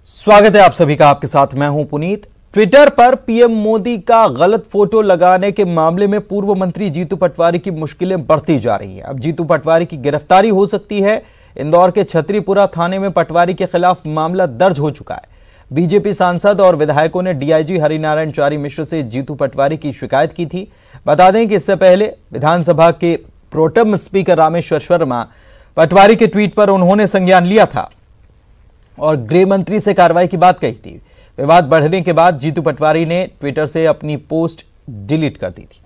स्वागत है आप सभी का। आपके साथ मैं हूं पुनीत। ट्विटर पर पीएम मोदी का गलत फोटो लगाने के मामले में पूर्व मंत्री जीतू पटवारी की मुश्किलें बढ़ती जा रही हैं। अब जीतू पटवारी की गिरफ्तारी हो सकती है। इंदौर के छतरीपुरा थाने में पटवारी के खिलाफ मामला दर्ज हो चुका है। बीजेपी सांसद और विधायकों ने डीआईजी हरिनारायण चारी मिश्र से जीतू पटवारी की शिकायत की थी। बता दें कि इससे पहले विधानसभा के प्रोटेम स्पीकर रामेश्वर शर्मा पटवारी के ट्वीट पर उन्होंने संज्ञान लिया था और गृह मंत्री से कार्रवाई की बात कही थी। विवाद बढ़ने के बाद जीतू पटवारी ने ट्विटर से अपनी पोस्ट डिलीट कर दी थी।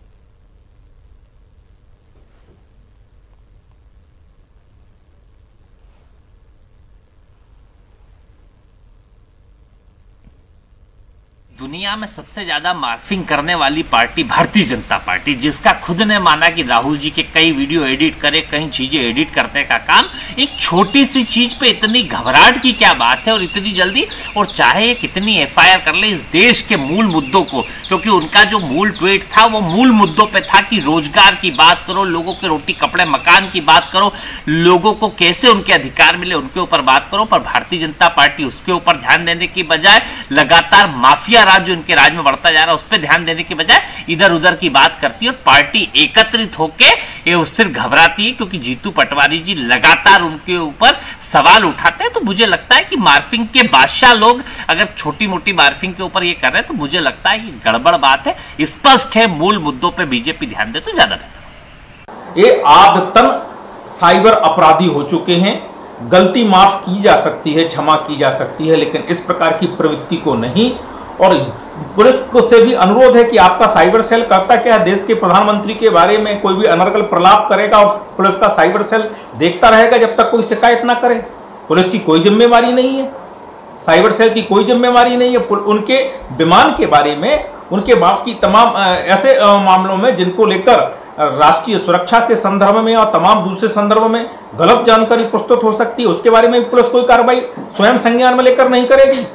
दुनिया में सबसे ज्यादा मार्फिंग करने वाली पार्टी भारतीय जनता पार्टी, जिसका खुद ने माना कि राहुल जी के कई वीडियो एडिट करे, कई चीजें एडिट करने का काम, एक छोटी सी चीज पे इतनी घबराहट की क्या बात है और इतनी जल्दी, और चाहे कितनी एफआईआर कर ले इस देश के मूल मुद्दों को, क्योंकि उनका जो मूल ट्वीट था वो मूल मुद्दों पे था कि रोजगार की बात करो, लोगों के रोटी कपड़े मकान की बात करो, लोगों को कैसे उनके अधिकार मिले उनके ऊपर बात करो। पर भारतीय जनता पार्टी उसके ऊपर ध्यान देने की बजाय लगातार माफिया राज जो उनके राज में बढ़ता जा रहा है उस पर ध्यान देने के बजाय इधर उधर की बात करती है और पार्टी एकत्रित होकर ये उससे घबराती है, क्योंकि जीतू पटवारी जी लगातार उनके ऊपर सवाल उठाते हैं। तो मुझे लगता है कि मार्फिंग के बादशाह लोग अगर छोटी मोटी मार्फिंग के ऊपर ये कर रहे हैं तो मुझे लगता है कि गड़बड़ बात है। स्पष्ट है, मूल मुद्दों पर बीजेपी ध्यान दे तो ज्यादा बेहतर। ये आदतन साइबर अपराधी हो चुके हैं। गलती माफ की जा सकती है, क्षमा की जा सकती है, लेकिन इस प्रकार की प्रवृत्ति को नहीं। और पुलिस को से भी अनुरोध है कि आपका साइबर सेल करता क्या है, देश के प्रधानमंत्री के बारे में कोई भी अनर्गल प्रलाप करेगा और पुलिस का साइबर सेल देखता रहेगा जब तक कोई शिकायत ना करे। पुलिस की कोई जिम्मेवारी नहीं है, साइबर सेल की कोई जिम्मेवारी नहीं है। उनके विमान के बारे में, उनके बाप की तमाम ऐसे मामलों में जिनको लेकर राष्ट्रीय सुरक्षा के संदर्भ में और तमाम दूसरे संदर्भ में गलत जानकारी प्रस्तुत हो सकती है, उसके बारे में पुलिस कोई कार्रवाई स्वयं संज्ञान में लेकर नहीं करेगी।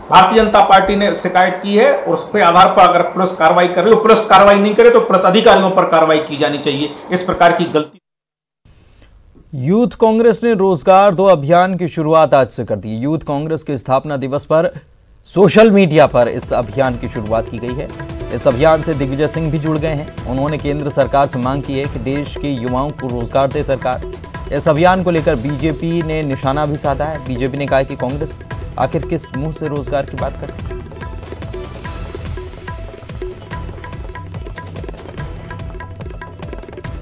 भारतीय जनता पार्टी ने शिकायत की है और उसके आधार पर अगर पुलिस कार्रवाई कर रही हो, पुलिस कार्रवाई नहीं करे तो पुलिस अधिकारियों पर कार्रवाई की जानी चाहिए। इस प्रकार की गलती। यूथ कांग्रेस ने रोजगार दो अभियान की शुरुआत आज से कर दी। यूथ कांग्रेस के स्थापना दिवस पर सोशल मीडिया पर इस अभियान की शुरुआत की गई है। इस अभियान से दिग्विजय सिंह भी जुड़ गए हैं। उन्होंने केंद्र सरकार से मांग की है कि देश के युवाओं को रोजगार दे सरकार। इस अभियान को लेकर बीजेपी ने निशाना भी साधा है। बीजेपी ने कहा कि कांग्रेस आखिर किस मुंह से रोजगार की बात करती है।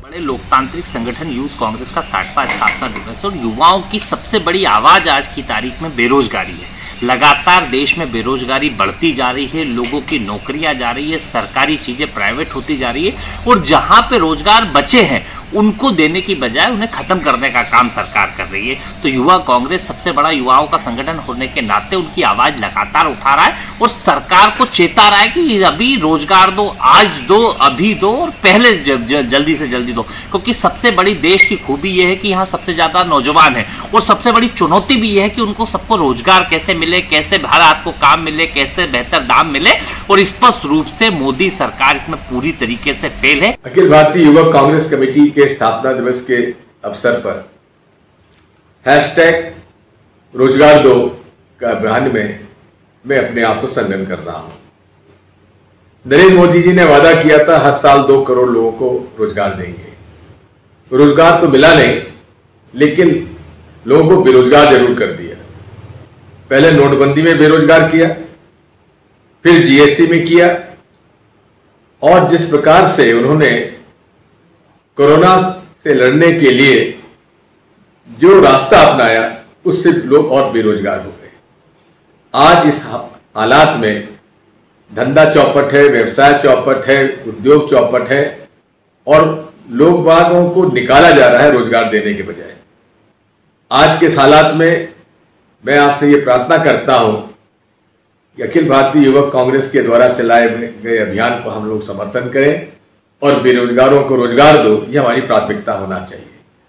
बड़े लोकतांत्रिक संगठन यूथ कांग्रेस का 60वां स्थापना दिवस और युवाओं की सबसे बड़ी आवाज आज की तारीख में बेरोजगारी है। लगातार देश में बेरोजगारी बढ़ती जा रही है, लोगों की नौकरियां जा रही है, सरकारी चीजें प्राइवेट होती जा रही है और जहां पे रोजगार बचे हैं उनको देने की बजाय उन्हें खत्म करने का काम सरकार कर रही है। तो युवा कांग्रेस सबसे बड़ा युवाओं का संगठन होने के नाते उनकी आवाज लगातार उठा रहा है और सरकार को चेता रहा है कि अभी रोजगार दो, आज दो, अभी दो और पहले जल्दी से जल्दी दो, क्योंकि सबसे बड़ी देश की खूबी यह है कि यहाँ सबसे ज्यादा नौजवान है और सबसे बड़ी चुनौती भी यह है कि उनको सबको रोजगार कैसे मिले, कैसे हर हाथ को काम मिले, कैसे बेहतर दाम मिले, और स्पष्ट रूप से मोदी सरकार इसमें पूरी तरीके से फेल है। अखिल भारतीय युवक कांग्रेस कमेटी के स्थापना दिवस के अवसर पर हैशटैग रोजगार दो का अभियान में मैं अपने आप को संलग्न कर रहा हूं। नरेंद्र मोदी जी ने वादा किया था हर साल 2 करोड़ लोगों को रोजगार देंगे। रोजगार तो मिला नहीं, लेकिन लोगों को बेरोजगार जरूर कर दिया। पहले नोटबंदी में बेरोजगार किया, फिर जीएसटी में किया, और जिस प्रकार से उन्होंने कोरोना से लड़ने के लिए जो रास्ता अपनाया उससे लोग और बेरोजगार हो गए। आज इस हालात में धंधा चौपट है, व्यवसाय चौपट है, उद्योग चौपट है और लोग बागों को निकाला जा रहा है रोजगार देने के बजाय। आज के इस हालात में मैं आपसे ये प्रार्थना करता हूं कि अखिल भारतीय युवक कांग्रेस के द्वारा चलाए गए अभियान को हम लोग समर्थन करें और बेरोजगारों को रोजगार दो, ये हमारी प्राथमिकता होना चाहिए।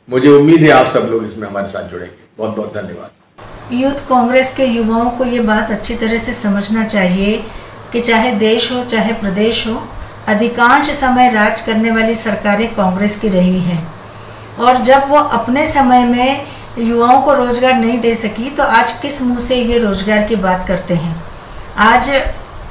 मुझे उम्मीद है आप सब लोग इसमें हमारे साथ जुड़ेंगे। बहुत बहुत धन्यवाद। यूथ कांग्रेस के युवाओं को ये बात अच्छी तरह से समझना चाहिए कि चाहे देश हो चाहे प्रदेश हो, अधिकांश समय राज करने वाली सरकारें कांग्रेस की रही हैं और जब वो अपने समय में युवाओं को रोजगार नहीं दे सकी, तो आज किस मुंह से ये रोजगार की बात करते हैं। आज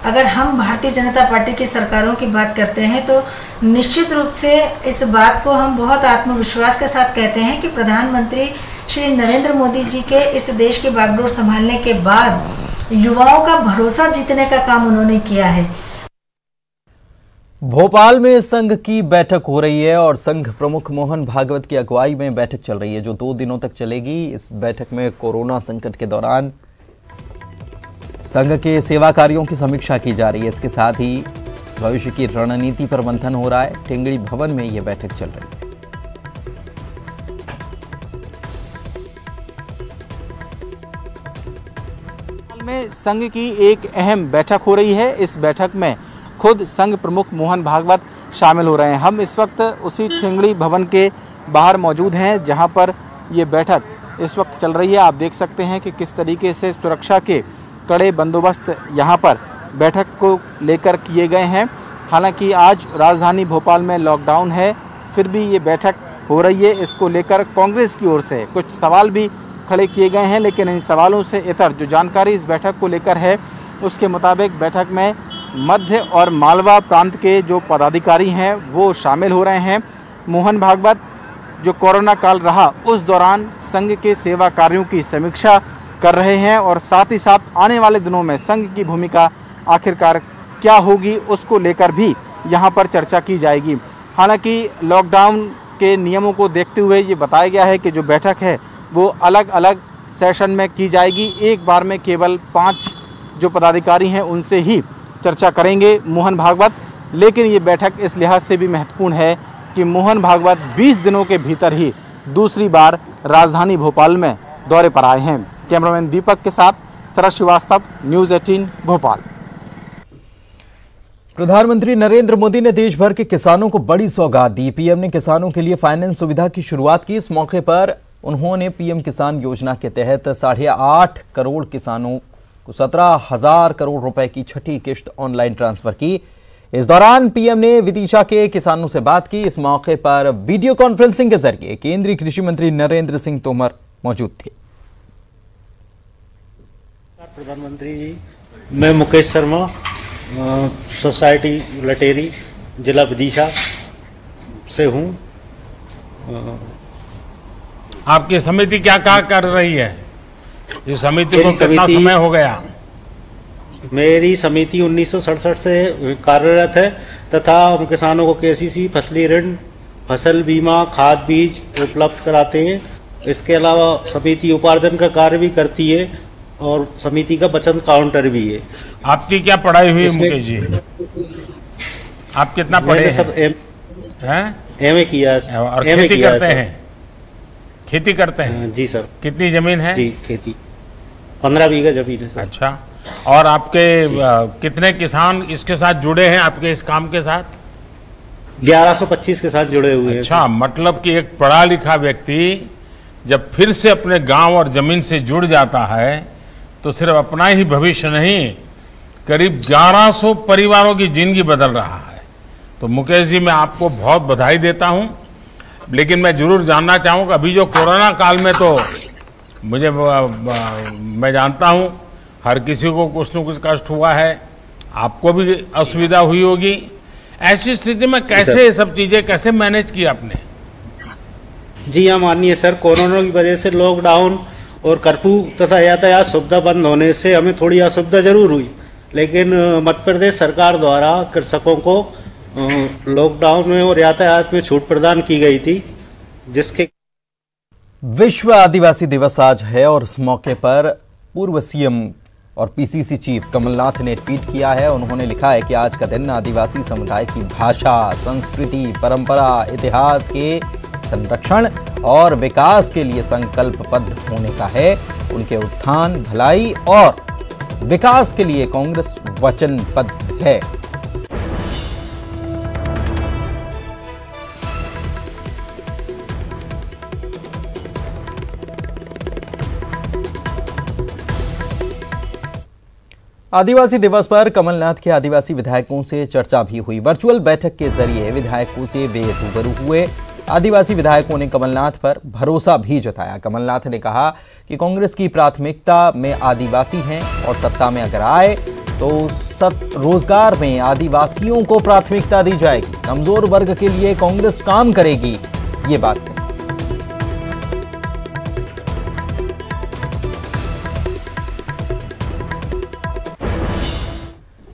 अगर हम भारतीय जनता पार्टी की सरकारों की बात करते हैं तो निश्चित रूप से इस बात को हम बहुत आत्मविश्वास के साथ कहते हैं कि प्रधानमंत्री श्री नरेंद्र मोदी जी के इस देश की बागडोर संभालने के बाद युवाओं का भरोसा जीतने का काम उन्होंने किया है। भोपाल में संघ की बैठक हो रही है और संघ प्रमुख मोहन भागवत की अगुवाई में बैठक चल रही है जो 2 दिनों तक चलेगी। इस बैठक में कोरोना संकट के दौरान संघ के सेवा कार्यों की समीक्षा की जा रही है। इसके साथ ही भविष्य की रणनीति पर मंथन हो रहा है। टेंगड़ी भवन में यह बैठक चल रही है। में संघ की एक अहम बैठक हो रही है। इस बैठक में खुद संघ प्रमुख मोहन भागवत शामिल हो रहे हैं। हम इस वक्त उसी ठेंगड़ी भवन के बाहर मौजूद हैं जहां पर ये बैठक इस वक्त चल रही है। आप देख सकते हैं कि किस तरीके से सुरक्षा के कड़े बंदोबस्त यहां पर बैठक को लेकर किए गए हैं। हालांकि आज राजधानी भोपाल में लॉकडाउन है, फिर भी ये बैठक हो रही है। इसको लेकर कांग्रेस की ओर से कुछ सवाल भी खड़े किए गए हैं, लेकिन इन सवालों से इतर जो जानकारी इस बैठक को लेकर है उसके मुताबिक बैठक में मध्य और मालवा प्रांत के जो पदाधिकारी हैं वो शामिल हो रहे हैं। मोहन भागवत जो कोरोना काल रहा उस दौरान संघ के सेवा कार्यों की समीक्षा कर रहे हैं और साथ ही साथ आने वाले दिनों में संघ की भूमिका आखिरकार क्या होगी उसको लेकर भी यहाँ पर चर्चा की जाएगी। हालांकि लॉकडाउन के नियमों को देखते हुए ये बताया गया है कि जो बैठक है वो अलग अलग सेशन में की जाएगी। एक बार में केवल 5 जो पदाधिकारी हैं उनसे ही चर्चा करेंगे मोहन भागवत। लेकिन ये बैठक इस लिहाज से भी महत्वपूर्ण है कि मोहन भागवत 20 दिनों के भीतर ही दूसरी बार राजधानी भोपाल में दौरे पर आए हैं। कैमरामैन दीपक के साथ शरद श्रीवास्तव, न्यूज़ 18 भोपाल। प्रधानमंत्री नरेंद्र मोदी ने देश भर के किसानों को बड़ी सौगात दी। पीएम ने किसानों के लिए फाइनेंस सुविधा की शुरुआत की। इस मौके पर उन्होंने पीएम किसान योजना के तहत 8.5 करोड़ किसानों को 17,000 करोड़ रुपए की छठी किश्त ऑनलाइन ट्रांसफर की। इस दौरान पीएम ने विदिशा के किसानों से बात की। इस मौके पर वीडियो कॉन्फ्रेंसिंग के जरिए केंद्रीय कृषि मंत्री नरेंद्र सिंह तोमर मौजूद थे। प्रधानमंत्री जी, मैं मुकेश शर्मा, सोसाइटी लटेरी, जिला विदिशा से हूँ। आपकी समिति क्या कर रही है? ये समिति को कितना समय हो गया? मेरी समिति 1967 से कार्यरत है तथा हम किसानों को केसीसी, फसली ऋण, फसल बीमा, खाद बीज उपलब्ध कराते हैं। इसके अलावा समिति उपार्जन का कार्य भी करती है और समिति का बचत काउंटर भी है। आपकी क्या पढ़ाई हुई है मुकेश जी? आप कितना पढ़े हैं? सब एमए किया है। और खेती करते हैं? खेती करते हैं? जी सर। कितनी जमीन है? जी खेती 15 बीघा जमीन है सर। अच्छा, और आपके कितने किसान इसके साथ जुड़े हैं आपके इस काम के साथ? 1125 के साथ जुड़े हुए हैं। अच्छा, मतलब कि एक पढ़ा लिखा व्यक्ति जब फिर से अपने गांव और जमीन से जुड़ जाता है तो सिर्फ अपना ही भविष्य नहीं, करीब 1100 परिवारों की जिंदगी बदल रहा है। तो मुकेश जी, मैं आपको बहुत बधाई देता हूं। लेकिन मैं जरूर जानना चाहूँगा, अभी जो कोरोना काल में तो मैं जानता हूं हर किसी को कुछ न कुछ कष्ट हुआ है, आपको भी असुविधा हुई होगी। ऐसी स्थिति में कैसे ये सब चीजें कैसे मैनेज की आपने? जी हाँ, माननीय सर, कोरोना की वजह से लॉकडाउन और कर्फ्यू तथा यातायात सुविधा बंद होने से हमें थोड़ी असुविधा जरूर हुई, लेकिन मध्य प्रदेश सरकार द्वारा कृषकों को लॉकडाउन में और यातायात में छूट प्रदान की गई थी, जिसके विश्व आदिवासी दिवस आज है और इस मौके पर पूर्व सीएम और पीसीसी चीफ कमलनाथ ने ट्वीट किया है। उन्होंने लिखा है कि आज का दिन आदिवासी समुदाय की भाषा, संस्कृति, परंपरा, इतिहास के संरक्षण और विकास के लिए संकल्पबद्ध होने का है। उनके उत्थान, भलाई और विकास के लिए कांग्रेस वचनबद्ध है। आदिवासी दिवस पर कमलनाथ के आदिवासी विधायकों से चर्चा भी हुई। वर्चुअल बैठक के जरिए विधायकों से वे रूबरू हुए आदिवासी विधायकों ने कमलनाथ पर भरोसा भी जताया। कमलनाथ ने कहा कि कांग्रेस की प्राथमिकता में आदिवासी हैं और सत्ता में अगर आए तो रोजगार में आदिवासियों को प्राथमिकता दी जाएगी। कमजोर वर्ग के लिए कांग्रेस काम करेगी, ये बात है।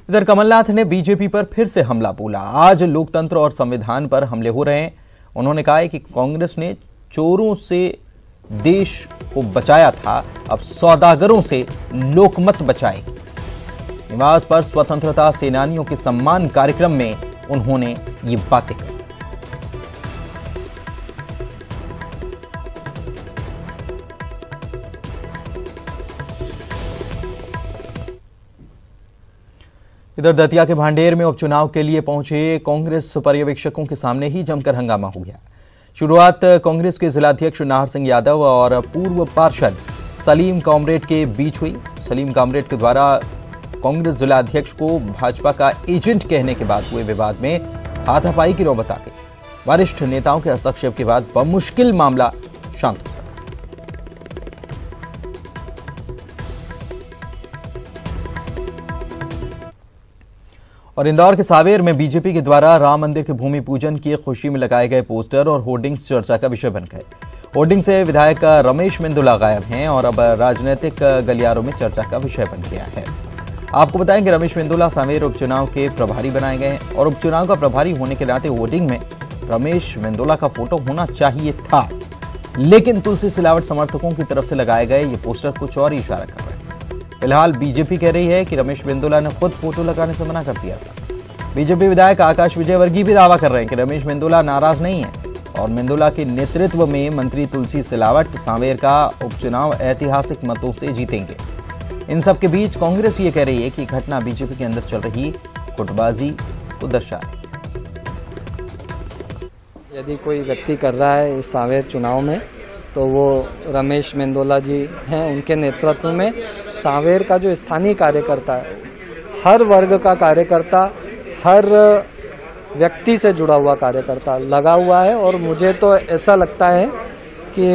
इधर कमलनाथ ने बीजेपी पर फिर से हमला बोला। आज लोकतंत्र और संविधान पर हमले हो रहे हैं। उन्होंने कहा है कि कांग्रेस ने चोरों से देश को बचाया था, अब सौदागरों से लोकमत बचाएगी। निवास पर स्वतंत्रता सेनानियों के सम्मान कार्यक्रम में उन्होंने ये बातें कही। इधर दतिया के भांडेर में उपचुनाव के लिए पहुंचे कांग्रेस पर्यवेक्षकों के सामने ही जमकर हंगामा हो गया। शुरुआत कांग्रेस के जिलाध्यक्ष नाहर सिंह यादव और पूर्व पार्षद सलीम कामरेड के बीच हुई। सलीम कामरेड के द्वारा कांग्रेस जिलाध्यक्ष को भाजपा का एजेंट कहने के बाद हुए विवाद में हाथापाई की नौबत आ गई। वरिष्ठ नेताओं के हस्तक्षेप के बाद बमुश्किल मामला शांत हो सका। और इंदौर के सावेर में बीजेपी के द्वारा राम मंदिर के भूमि पूजन की खुशी में लगाए गए पोस्टर और होर्डिंग्स चर्चा का विषय बन गए। होर्डिंग से विधायक रमेश मेंदोला गायब हैं और अब राजनीतिक गलियारों में चर्चा का विषय बन गया है। आपको बताएं कि रमेश मेंदोला सावेर उपचुनाव के प्रभारी बनाए गए हैं और उपचुनाव का प्रभारी होने के नाते होर्डिंग में रमेश मेंदोला का फोटो होना चाहिए था, लेकिन तुलसी सिलावट समर्थकों की तरफ से लगाए गए ये पोस्टर कुछ और ही इशारा कर रहे हैं। फिलहाल बीजेपी कह रही है कि रमेश मेंदोला ने खुद फोटो लगाने से मना कर दिया था। बीजेपी विधायक आकाश विजयवर्गीय भी दावा कर रहे हैं कि रमेश मेंदोला नाराज नहीं है और मेंदोला के नेतृत्व में मंत्री तुलसी सिलावट सांवेर का उपचुनाव ऐतिहासिक मतों से जीतेंगे। इन सब के बीच कांग्रेस ये कह रही है कि घटना बीजेपी के अंदर चल रही गुटबाजी को दर्शा रही है। यदि कोई व्यक्ति कर रहा है इस सांवेर चुनाव में तो वो रमेश मेंदोला जी हैं। उनके नेतृत्व में सांवेर का जो स्थानीय कार्यकर्ता है, हर वर्ग का कार्यकर्ता, हर व्यक्ति से जुड़ा हुआ कार्यकर्ता लगा हुआ है और मुझे तो ऐसा लगता है कि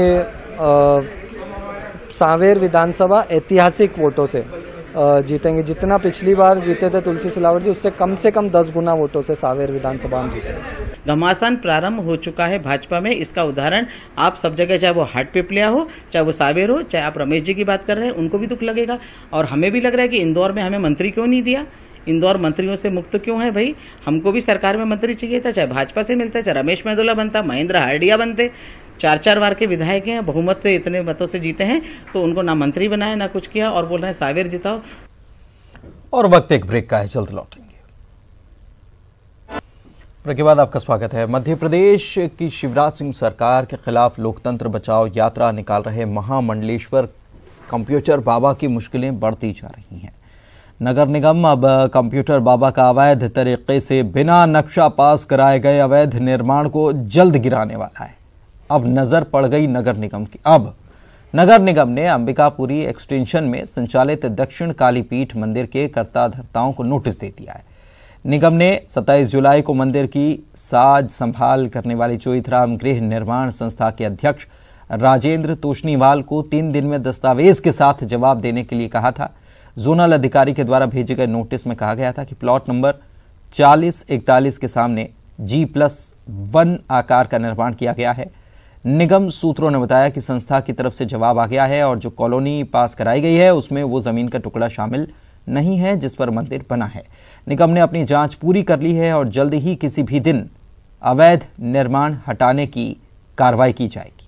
सांवेर विधानसभा ऐतिहासिक वोटों से जीतेंगे। जितना पिछली बार जीते थे तुलसी सिलावट जी, उससे कम 10 गुना वोटों से सांवेर विधानसभा में जीते। घमासान प्रारंभ हो चुका है भाजपा में। इसका उदाहरण आप सब जगह, चाहे वो हाट पिपलिया हो, चाहे वो सांवेर हो, चाहे आप रमेश जी की बात कर रहे हैं, उनको भी दुख लगेगा। और हमें भी लग रहा है कि इंदौर में हमें मंत्री क्यों नहीं दिया, इंदौर मंत्रियों से मुक्त क्यों है भाई। हमको भी सरकार में मंत्री चाहिए था, चाहे भाजपा से मिलता, चाहे रमेश मेंदोला बनता, महेंद्र हार्डिया बनते। 4 बार के विधायक हैं, बहुमत से इतने मतों से जीते हैं, तो उनको ना मंत्री बनाया ना कुछ किया और बोल रहे हैं सांवेर जिताओ। और वक्त एक ब्रेक का है, जल्द लौटेंगे। ब्रेक के बाद आपका स्वागत है। मध्य प्रदेश की शिवराज सिंह सरकार के खिलाफ लोकतंत्र बचाओ यात्रा निकाल रहे महामंडलेश्वर कंप्यूटर बाबा की मुश्किलें बढ़ती जा रही हैं। नगर निगम अब कंप्यूटर बाबा का अवैध तरीके से बिना नक्शा पास कराए गए अवैध निर्माण को जल्द गिराने वाला है। अब नजर पड़ गई नगर निगम की। अब नगर निगम ने अंबिकापुरी एक्सटेंशन में संचालित दक्षिण कालीपीठ मंदिर के कर्ता धर्ताओं को नोटिस दे दिया है। निगम ने 27 जुलाई को मंदिर की साज संभाल करने वाली चोइथराम गृह निर्माण संस्था के अध्यक्ष राजेंद्र तोषनीवाल को 3 दिन में दस्तावेज के साथ जवाब देने के लिए कहा था। जोनल अधिकारी के द्वारा भेजे गए नोटिस में कहा गया था कि प्लॉट नंबर 4041 के सामने G+1 आकार का निर्माण किया गया है। निगम सूत्रों ने बताया कि संस्था की तरफ से जवाब आ गया है और जो कॉलोनी पास कराई गई है उसमें वो जमीन का टुकड़ा शामिल नहीं है जिस पर मंदिर बना है। निगम ने अपनी जांच पूरी कर ली है और जल्द ही किसी भी दिन अवैध निर्माण हटाने की कार्रवाई की जाएगी।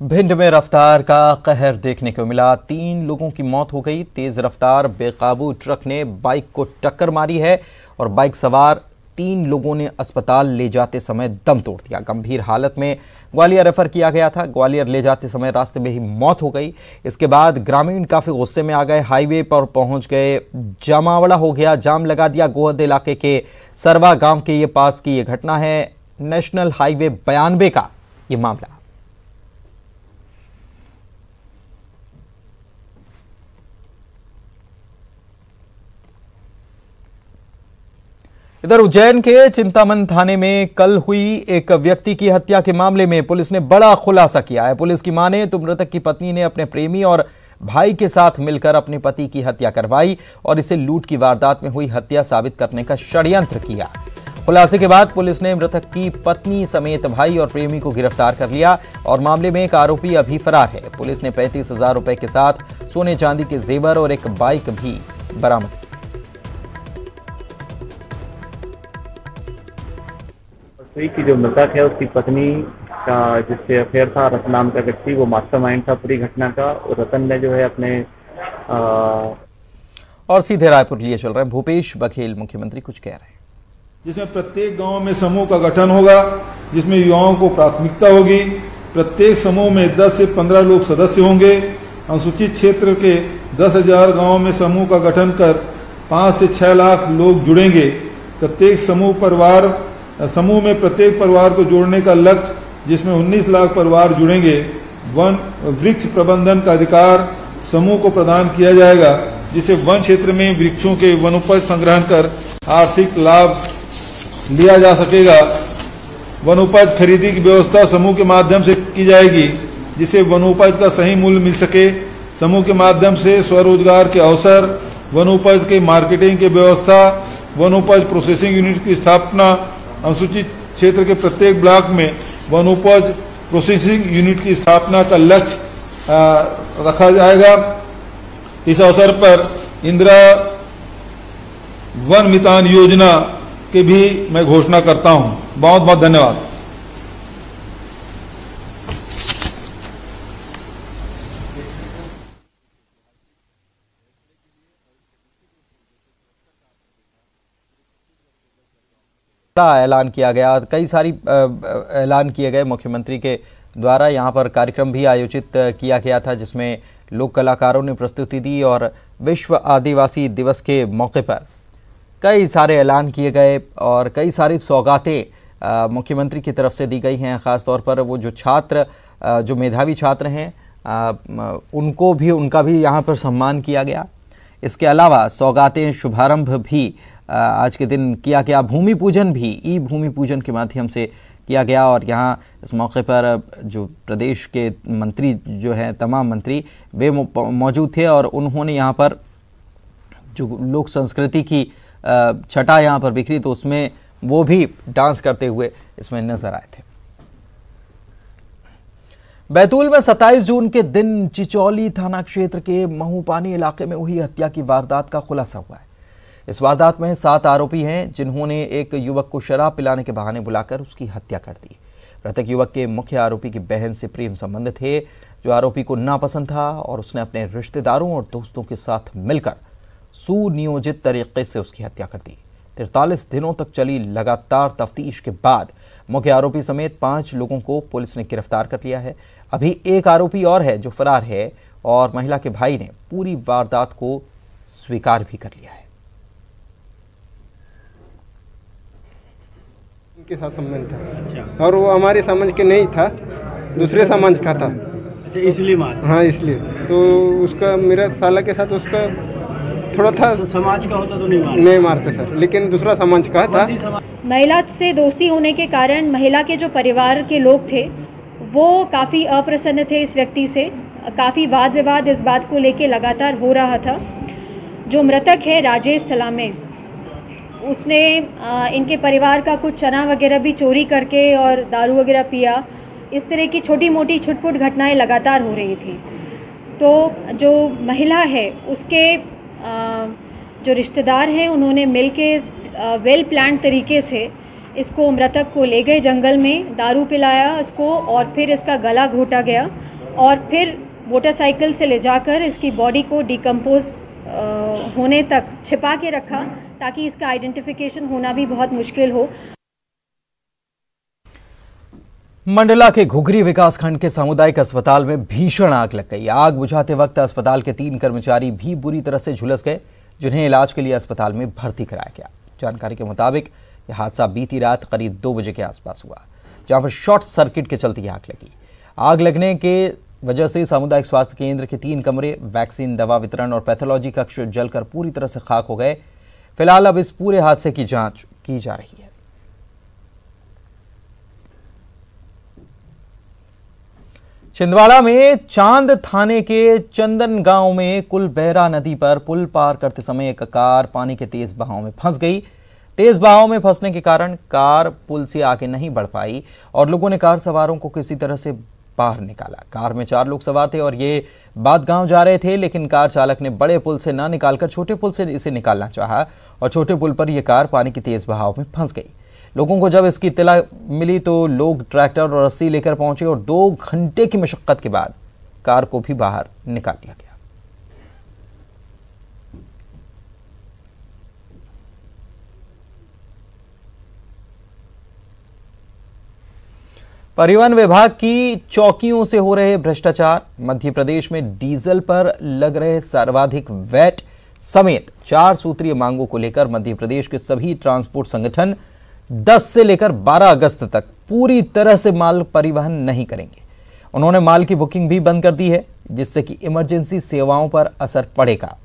भिंड में रफ्तार का कहर देखने को मिला। 3 लोगों की मौत हो गई। तेज रफ्तार बेकाबू ट्रक ने बाइक को टक्कर मारी है और बाइक सवार 3 लोगों ने अस्पताल ले जाते समय दम तोड़ दिया। गंभीर हालत में ग्वालियर रेफर किया गया था। ग्वालियर ले जाते समय रास्ते में ही मौत हो गई। इसके बाद ग्रामीण काफी गुस्से में आ गए, हाईवे पर पहुंच गए, जमावड़ा हो गया, जाम लगा दिया। गोहद इलाके के सरवा गांव के ये पास की ये घटना है। नेशनल हाईवे 92 का ये मामला। इधर उज्जैन के चिंतामन थाने में कल हुई एक व्यक्ति की हत्या के मामले में पुलिस ने बड़ा खुलासा किया है। पुलिस की माने तो मृतक की पत्नी ने अपने प्रेमी और भाई के साथ मिलकर अपने पति की हत्या करवाई और इसे लूट की वारदात में हुई हत्या साबित करने का षड्यंत्र किया। खुलासे के बाद पुलिस ने मृतक की पत्नी समेत भाई और प्रेमी को गिरफ्तार कर लिया और मामले में एक आरोपी अभी फरार है। पुलिस ने 35,000 रुपए के साथ सोने चांदी के जेवर और एक बाइक भी बरामद की। की जो मृतक है उसकी पत्नी का जिससे अफेयर था, रतन नाम का व्यक्ति, वो मास्टरमाइंड था पूरी घटना का। और रतन ने जो है अपने और सीधे रायपुर लिए चल रहे हैं भूपेश बघेल। मुख्यमंत्री कुछ कह रहे हैं, जिसमें प्रत्येक गांव में समूह का गठन होगा, जिसमें युवाओं को प्राथमिकता होगी। प्रत्येक समूह में 10 से 15 लोग सदस्य होंगे। अनुसूचित क्षेत्र के 10,000 गांवों में समूह का गठन कर 5 से 6 लाख लोग जुड़ेंगे। प्रत्येक समूह में प्रत्येक परिवार को जोड़ने का लक्ष्य, जिसमें 19 लाख परिवार जुड़ेंगे। वन वृक्ष प्रबंधन का अधिकार समूह को प्रदान किया जाएगा, जिसे वन क्षेत्र में वृक्षों के वनोपज संग्रहण कर आर्थिक लाभ लिया जा सकेगा। वनोपज खरीदी की व्यवस्था समूह के माध्यम से की जाएगी, जिसे वनोपज का सही मूल्य मिल सके। समूह के माध्यम से स्वरोजगार के अवसर, वनोपज के मार्केटिंग की व्यवस्था, वनोपज प्रोसेसिंग यूनिट की स्थापना, अनुसूचित क्षेत्र के प्रत्येक ब्लॉक में वनोपज प्रोसेसिंग यूनिट की स्थापना का लक्ष्य रखा जाएगा। इस अवसर पर इंदिरा वन मितान योजना की भी मैं घोषणा करता हूं। बहुत बहुत धन्यवाद। ऐलान किया गया, कई सारी ऐलान किए गए मुख्यमंत्री के द्वारा। यहाँ पर कार्यक्रम भी आयोजित किया गया था, जिसमें लोक कलाकारों ने प्रस्तुति दी और विश्व आदिवासी दिवस के मौके पर कई सारे ऐलान किए गए और कई सारी सौगातें मुख्यमंत्री की तरफ से दी गई हैं। ख़ासतौर पर वो जो छात्र, जो मेधावी छात्र हैं, उनका भी यहाँ पर सम्मान किया गया। इसके अलावा सौगातें शुभारंभ भी आज के दिन किया गया। भूमि पूजन भी ई भूमि पूजन के माध्यम से किया गया और यहाँ इस मौके पर जो प्रदेश के मंत्री जो हैं, तमाम मंत्री वे मौजूद थे और उन्होंने यहाँ पर जो लोक संस्कृति की छटा यहाँ पर बिखरी, तो उसमें वो भी डांस करते हुए इसमें नजर आए थे। बैतूल में 27 जून के दिन चिचौली थाना क्षेत्र के महूपानी इलाके में हुई हत्या की वारदात का खुलासा हुआ है। इस वारदात में 7 आरोपी हैं, जिन्होंने एक युवक को शराब पिलाने के बहाने बुलाकर उसकी हत्या कर दी। मृतक युवक के मुख्य आरोपी की बहन से प्रेम संबंध थे, जो आरोपी को नापसंद था और उसने अपने रिश्तेदारों और दोस्तों के साथ मिलकर सुनियोजित तरीके से उसकी हत्या कर दी। 43 दिनों तक चली लगातार तफ्तीश के बाद मुख्य आरोपी समेत 5 लोगों को पुलिस ने गिरफ्तार कर लिया है। अभी एक आरोपी और है जो फरार है और महिला के भाई ने पूरी वारदात को स्वीकार भी कर लिया है। के साथ संबंध था और वो हमारे समाज के नहीं था, दूसरे समाज का था। अच्छा, इसलिए मार? हाँ, इसलिए तो उसका मेरा साला के साथ उसका थोड़ा था। तो समाज का होता तो नहीं मारते सर, लेकिन दूसरा समाज का था। महिला से दोस्ती होने के कारण महिला के जो परिवार के लोग थे वो काफ़ी अप्रसन्न थे इस व्यक्ति से। काफ़ी वाद विवाद इस बात को लेके लगातार हो रहा था। जो मृतक है राजेश सलामे, उसने इनके परिवार का कुछ चना वगैरह भी चोरी करके और दारू वगैरह पिया। इस तरह की छोटी मोटी छुटपुट घटनाएं लगातार हो रही थी। तो जो महिला है उसके जो रिश्तेदार हैं उन्होंने मिलके वेल प्लान तरीके से इसको मृतक को ले गए जंगल में, दारू पिलाया इसको और फिर इसका गला घोटा गया और फिर मोटरसाइकिल से ले जाकर इसकी बॉडी को डिकम्पोज होने तक छिपा के रखा, ताकि इसका आइडेंटिफिकेशन होना भी बहुत मुश्किल हो। मंडला के घुघरी विकासखंड के सामुदायिक अस्पताल में भीषण आग लग गई। आग बुझाते वक्त अस्पताल के 3 कर्मचारी भी बुरी तरह से झुलस गए, जिन्हें इलाज के लिए अस्पताल में भर्ती कराया गया। जानकारी के मुताबिक यह हादसा बीती रात करीब 2 बजे के आसपास हुआ, जहां पर शॉर्ट सर्किट के चलते आग लगी। आग लगने के वजह से सामुदायिक स्वास्थ्य केंद्र के 3 कमरे, वैक्सीन, दवा वितरण और पैथोलॉजी कक्ष जलकर पूरी तरह से खाक हो गए। फिलहाल अब इस पूरे हादसे की जांच की जा रही है। छिंदवाड़ा में चांद थाने के चंदन गांव में कुलबहरा नदी पर पुल पार करते समय एक कार पानी के तेज बहाव में फंस गई। तेज बहाव में फंसने के कारण कार पुल से आगे नहीं बढ़ पाई और लोगों ने कार सवारों को किसी तरह से बाहर निकाला। कार में 4 लोग सवार थे और ये बात गांव जा रहे थे, लेकिन कार चालक ने बड़े पुल से ना निकालकर छोटे पुल से इसे निकालना चाहा और छोटे पुल पर यह कार पानी के तेज बहाव में फंस गई। लोगों को जब इसकी इत्तला मिली तो लोग ट्रैक्टर और रस्सी लेकर पहुंचे और 2 घंटे की मशक्कत के बाद कार को भी बाहर निकाल लिया गया। परिवहन विभाग की चौकियों से हो रहे भ्रष्टाचार, मध्य प्रदेश में डीजल पर लग रहे सर्वाधिक वैट समेत 4 सूत्रीय मांगों को लेकर मध्य प्रदेश के सभी ट्रांसपोर्ट संगठन 10 से लेकर 12 अगस्त तक पूरी तरह से माल परिवहन नहीं करेंगे। उन्होंने माल की बुकिंग भी बंद कर दी है, जिससे कि इमरजेंसी सेवाओं पर असर पड़ेगा।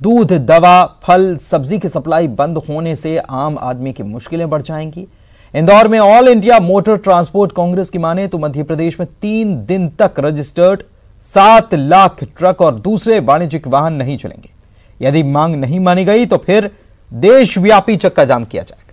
दूध, दवा, फल, सब्जी की सप्लाई बंद होने से आम आदमी की मुश्किलें बढ़ जाएंगी। इंदौर में all India motor transport Congress की माने तो मध्य प्रदेश में 3 दिन तक रजिस्टर्ड 7 लाख ट्रक और दूसरे वाणिज्यिक वाहन नहीं चलेंगे। यदि मांग नहीं मानी गई तो फिर देशव्यापी चक्का जाम किया जाएगा।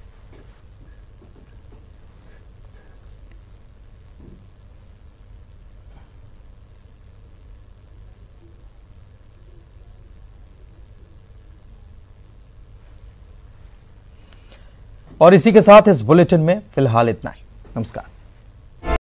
और इसी के साथ इस बुलेटिन में फिलहाल इतना ही। नमस्कार।